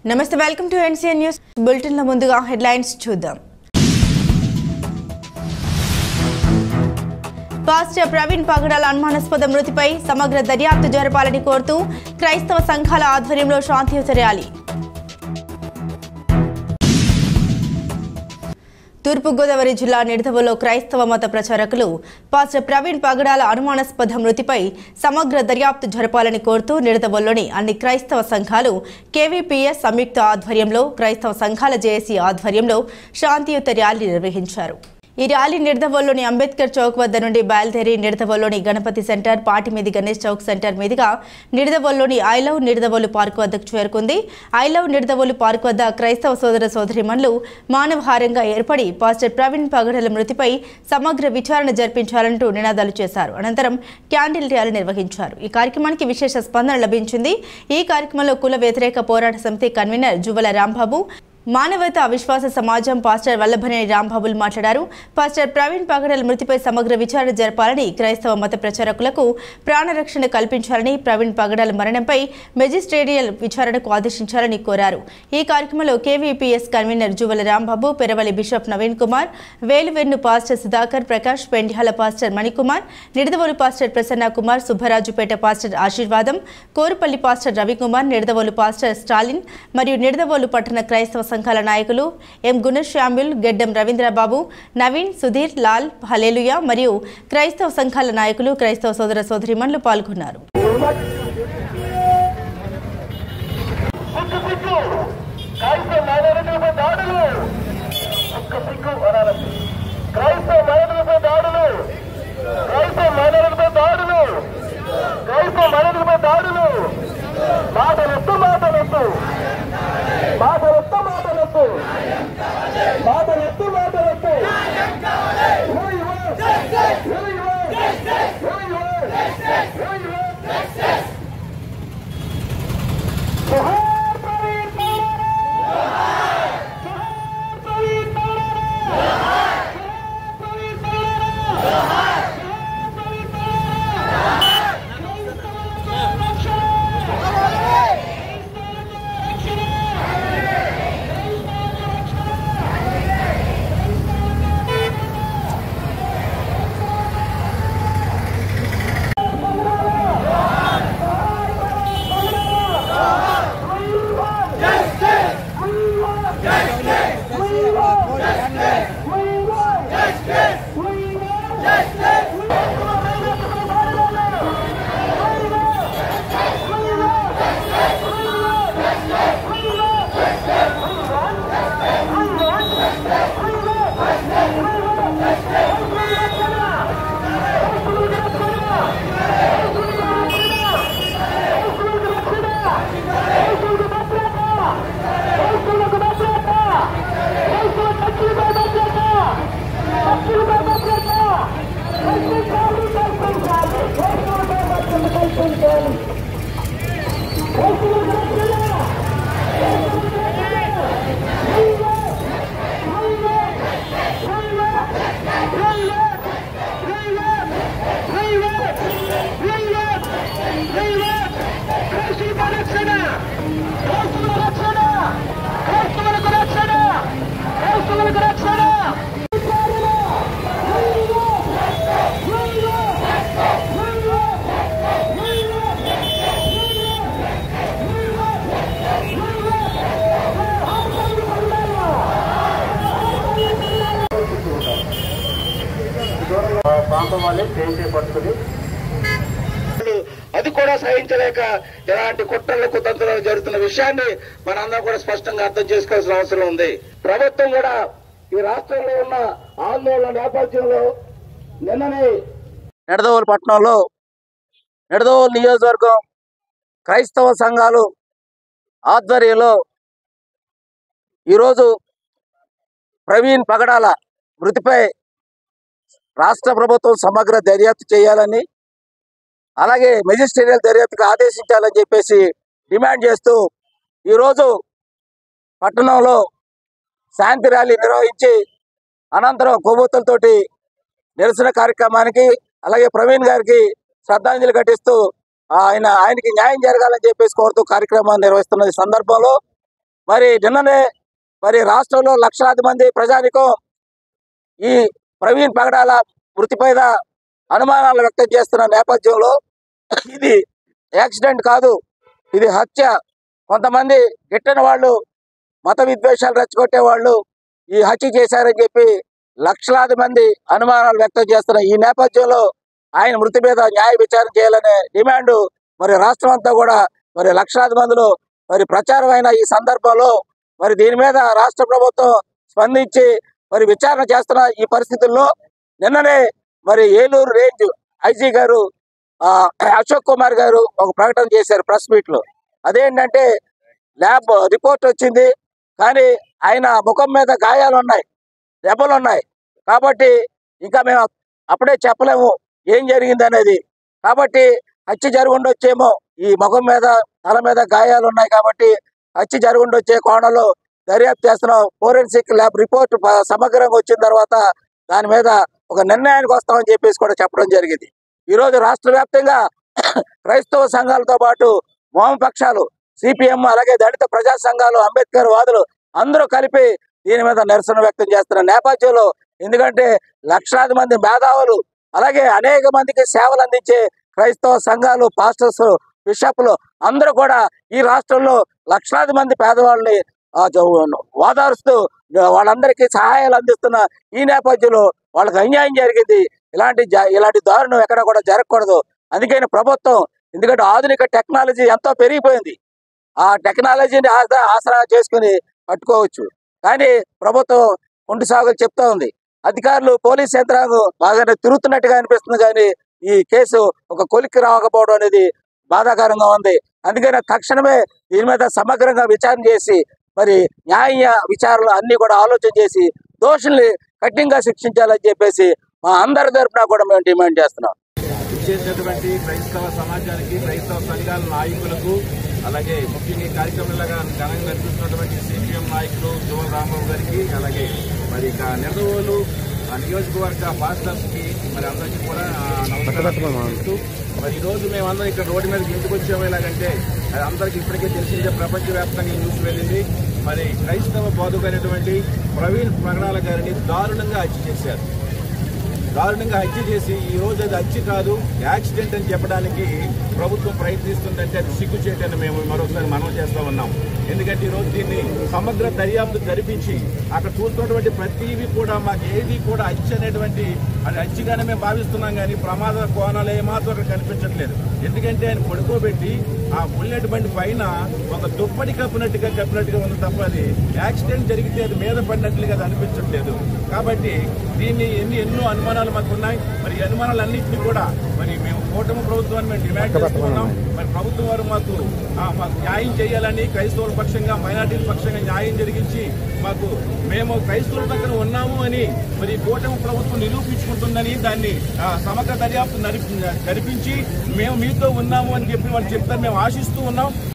నమస్తే welcome to NCN news bulletin లో ముందుగా హెడ్లైన్స్ చూద్దాం. పాస్టర్ ప్రవీణ్ పగడాల అనుమానాస్పద మృతిపై సమగ్ర దర్యాప్తు జరపాలని కోరుతూ క్రైస్తవ సంఘాల ఆధ్వర్యంలో శాంతియుత ర్యాలీ. తూర్పుగోదావరి జిల్లా నిడదవోలో క్రైస్తవ మత ప్రచారకులు పాస్టర్ ప్రవీణ్ పగడాల అనుమానాస్పద మృతిపై సమగ్ర దర్యాప్తు జరపాలని కోరుతూ నిడదవోలోని అన్ని క్రైస్తవ సంఘాలు కేవీపీఎస్ సంయుక్త ఆధ్వర్యంలో క్రైస్తవ సంఘాల జేఏసీ ఆధ్వర్యంలో శాంతియుత ర్యాలీ నిర్వహించారు. ఈ ర్యాలీ నిడదవోలోని అంబేద్కర్ చౌక్ వద్ద నుండి బయలుదేరి నిడదవోలోని గణపతి సెంటర్, పాటిమీది గణేష్ చౌక్ సెంటర్ మీదుగా నిడదవోలోని ఐ లవ్ నిడదవోలు పార్క్ వద్దకు చేరుకుంది. ఐ లవ్ నిడదవోలు పార్క్ వద్ద క్రైస్తవ సోదర సోదరీమణులు మానవహారంగా ఏర్పడి పాస్టర్ ప్రవీణ్ పగడాల మృతిపై సమగ్ర విచారణ జరిపించాలంటూ నినాదాలు చేశారు. అనంతరం క్యాండిల్ ర్యాలీ నిర్వహించారు. ఈ కార్యక్రమానికి విశేష స్పందన లభించింది. ఈ కార్యక్రమంలో కుల వ్యతిరేక పోరాట సమితి కన్వీనర్ జువ్వల రాంబాబు, మానవతా విశ్వాస సమాజం పాస్టర్ వల్లభనేని రాంబాబులు మాట్లాడారు. పాస్టర్ ప్రవీణ్ పగడాల మృతిపై సమగ్ర విచారణ జరపాలని, క్రైస్తవ మత ప్రచారకులకు ప్రాణరక్షణ కల్పించాలని, ప్రవీణ్ పగడాల మరణంపై మెజిస్ట్రేరియల్ విచారణకు ఆదేశించాలని కోరారు. ఈ కార్యక్రమంలో KVPS convener Juvvala Rambabu, Peravali bishop Naveen Kumar, Veluvennu pastor Sudhakar Prakash, Pendihala pastor Manikumar, Nidadavolu pastor Prasanna Kumar, Subbarajupeta pastor Aseervadam, Korupalli pastor Ravikumar, Nidadavolu pastor Stalin మరియు నిడదవోలు పట్టణ క్రైస్తవ సంఘాల నాయకులు ఎం గుణశ్యామ్యుల్, గెడ్డం రవీంద్రబాబు, నవీన్, సుధీర్, లాల్, హల్లెలూయా మరియు క్రైస్తవ సంఘాల నాయకులు, క్రైస్తవ సోదర సోదరీమణులు పాల్గొన్నారు. అది కూడా సహించలేక ఇలాంటి కుట్రలు కుతంత్రాలు జరుగుతున్న విషయాన్ని మనందరం కూడా స్పష్టంగా అర్థం చేసుకోవాల్సిన అవసరం ఉంది. ప్రభుత్వం కూడా ఈ రాష్ట్రంలో ఉన్న ఆందోళన నేపథ్యంలో నిన్ననే నిడదవోలు పట్టణంలో నిడదవోలు నియోజకవర్గం క్రైస్తవ సంఘాలు ఆధ్వర్యంలో ఈరోజు ప్రవీణ్ పగడాల మృతిపై రాష్ట్ర ప్రభుత్వం సమగ్ర దర్యాప్తు చేయాలని, అలాగే మెజిస్ట్రేరియల్ దర్యాప్తుకు ఆదేశించాలని చెప్పేసి డిమాండ్ చేస్తూ ఈరోజు పట్టణంలో శాంతి ర్యాలీ నిర్వహించి అనంతరం కొవ్వొత్తులతోటి నిరసన కార్యక్రమానికి అలాగే ప్రవీణ్ గారికి శ్రద్ధాంజలి ఘటిస్తూ ఆయనకి న్యాయం జరగాలని చెప్పేసి కోరుతూ కార్యక్రమాన్ని నిర్వహిస్తున్న సందర్భంలో మరి నిన్ననే మరి రాష్ట్రంలో లక్షలాది మంది ప్రజానికం ఈ ప్రవీణ్ పగడాల మృతిపైన అనుమానాలు వ్యక్తం చేస్తున్న నేపథ్యంలో ఇది యాక్సిడెంట్ కాదు, ఇది హత్య. కొంతమంది గిట్టని వాళ్ళు, మత విద్వేషాలు రెచ్చగొట్టే వాళ్ళు ఈ హత్య చేశారని చెప్పి లక్షలాది మంది అనుమానాలు వ్యక్తం చేస్తున్న ఈ నేపథ్యంలో ఆయన మృతి మీద న్యాయ విచారణ చేయాలనే డిమాండ్ మరి రాష్ట్రం అంతా కూడా మరి లక్షలాది మందిలో మరి ప్రచారం అయిన ఈ సందర్భంలో మరి దీని మీద రాష్ట్ర ప్రభుత్వం స్పందించి మరి విచారణ చేస్తున్న ఈ పరిస్థితుల్లో నిన్ననే మరి ఏలూరు రేంజ్ ఐజీ గారు అశోక్ కుమార్ గారు ఒక ప్రకటన చేశారు ప్రెస్ మీట్ లో. అదేంటంటే ల్యాబ్ రిపోర్ట్ వచ్చింది, కానీ ఆయన ముఖం మీద గాయాలు ఉన్నాయి, దెబ్బలు ఉన్నాయి. కాబట్టి ఇంకా మేము అప్పుడే చెప్పలేము ఏం జరిగింది అనేది. కాబట్టి హత్య జరిగి ఉండొచ్చేమో, ఈ ముఖం మీద తల మీద గాయాలు ఉన్నాయి కాబట్టి హత్య జరిగి ఉండొచ్చే కోణంలో దర్యాప్తు చేస్తున్నాం. ఫోరెన్సిక్ ల్యాబ్ రిపోర్ట్ సమగ్రంగా వచ్చిన తర్వాత దాని మీద ఒక నిర్ణయానికి వస్తామని చెప్పేసి కూడా చెప్పడం జరిగింది. ఈరోజు రాష్ట్ర వ్యాప్తంగా క్రైస్తవ సంఘాలతో పాటు వామపక్షాలు, సిపిఎం, అలాగే దళిత ప్రజా సంఘాలు, అంబేద్కర్ వాదులు అందరూ కలిపి దీని మీద నిరసన వ్యక్తం చేస్తున్న నేపథ్యంలో, ఎందుకంటే లక్షలాది మంది మేధావులు, అలాగే అనేక మందికి సేవలు అందించే క్రైస్తవ సంఘాలు, పాస్టర్స్, బిషప్లు అందరూ కూడా ఈ రాష్ట్రంలో లక్షలాది మంది పేదవాళ్ళని ఓదారుస్తూ వాళ్ళందరికీ సహాయాలు అందిస్తున్న ఈ నేపథ్యంలో వాళ్ళకి అన్యాయం జరిగింది. ఇలాంటి దారుణం ఎక్కడ కూడా జరగకూడదు. అందుకని ప్రభుత్వం, ఎందుకంటే ఆధునిక టెక్నాలజీ ఎంతో పెరిగిపోయింది, ఆ టెక్నాలజీని ఆసరా చేసుకుని పట్టుకోవచ్చు. కానీ ప్రభుత్వం కుంటి సాగులు చెప్తా ఉంది. అధికారులు, పోలీస్ యంత్రాంగం బాగానే తిరుగుతున్నట్టుగా అనిపిస్తుంది, కానీ ఈ కేసు ఒక కొలిక్కి రాకపోవడం అనేది బాధాకరంగా ఉంది. అందుకని తక్షణమే దీని మీద సమగ్రంగా విచారణ చేసి మరి న్యాయ విచారణలు అన్ని కూడా ఆలోచన చేసి దోషుల్ని కఠినంగా శిక్షించాలని చెప్పేసి మా అందరి తరపున కూడా మేము డిమాండ్ చేస్తున్నాం. ఇచ్చేటటువంటి క్రైస్తవ సమాజానికి, క్రైస్తవ సంఘాల నాయకులకు, అలాగే ముఖ్యంగా ఈ కార్యక్రమంలో ఘనంగా నడిపిస్తున్నటువంటి సిపిఎం నాయకులు జోల రాంబాబు గారికి, అలాగే మరి నిడదవోలు నియోజకవర్గ పాస్టర్స్ కి మరి అందరికీ కూడా నమస్కారం. మరి ఈ రోజు మేమందరం ఇక్కడ రోడ్డు మీదకి ఎందుకు వచ్చాము ఎలాగంటే, అది అందరికీ ఇప్పటికే తెలిసిందే, ప్రపంచవ్యాప్తంగా న్యూస్ వెళ్ళింది. మరి క్రైస్తవ బోధకుడైనటువంటి ప్రవీణ్ పగడాల గారిని దారుణంగా హత్య చేసి ఈ రోజు అది హత్య కాదు, యాక్సిడెంట్ అని చెప్పడానికి ప్రభుత్వం ప్రయత్నిస్తుందంటే అది సిగ్గుచేటని మేము మరోసారి మనవి చేస్తా ఉన్నాం. ఎందుకంటే ఈరోజు దీన్ని సమగ్ర దర్యాప్తు జరిపించి అక్కడ చూస్తున్నటువంటి ప్రతిదీ కూడా మాకు ఏది కూడా హత్య అనేటువంటి అది హత్యగానే మేము భావిస్తున్నాం, కానీ ప్రమాద కోణాలు ఏమాత్రం అక్కడ కనిపించట్లేదు. ఎందుకంటే ఆయన పడుకోబెట్టి ఆ బుల్లెట్ బండి పైన ఒక దుప్పటి కప్పినట్టుగా ఉంది తప్ప అది యాక్సిడెంట్ జరిగితే అది మీద పడినట్లుగా అది అనిపించట్లేదు. కాబట్టి దీన్ని ఎన్నో అనుమానాలు మాకు ఉన్నాయి. మరి ఈ అనుమానాలన్నింటినీ కూడా మరి మేము కూటమి ప్రభుత్వాన్ని మేము డిమాండ్ చేస్తున్నాం. మరి ప్రభుత్వం వారు మాకు న్యాయం చేయాలని, క్రైస్తవుల పక్షంగా, మైనార్టీల పక్షంగా న్యాయం జరిగించి మేము క్రైస్తవుల పక్కన ఉన్నాము అని మరి కూటమి ప్రభుత్వం నిరూపించుకుంటుందని దాన్ని సమగ్ర దర్యాప్తు జరిపించి మేము మీతో ఉన్నాము అని చెప్పి వాళ్ళు చెప్తారు మేము ఆశిస్తూ ఉన్నాం.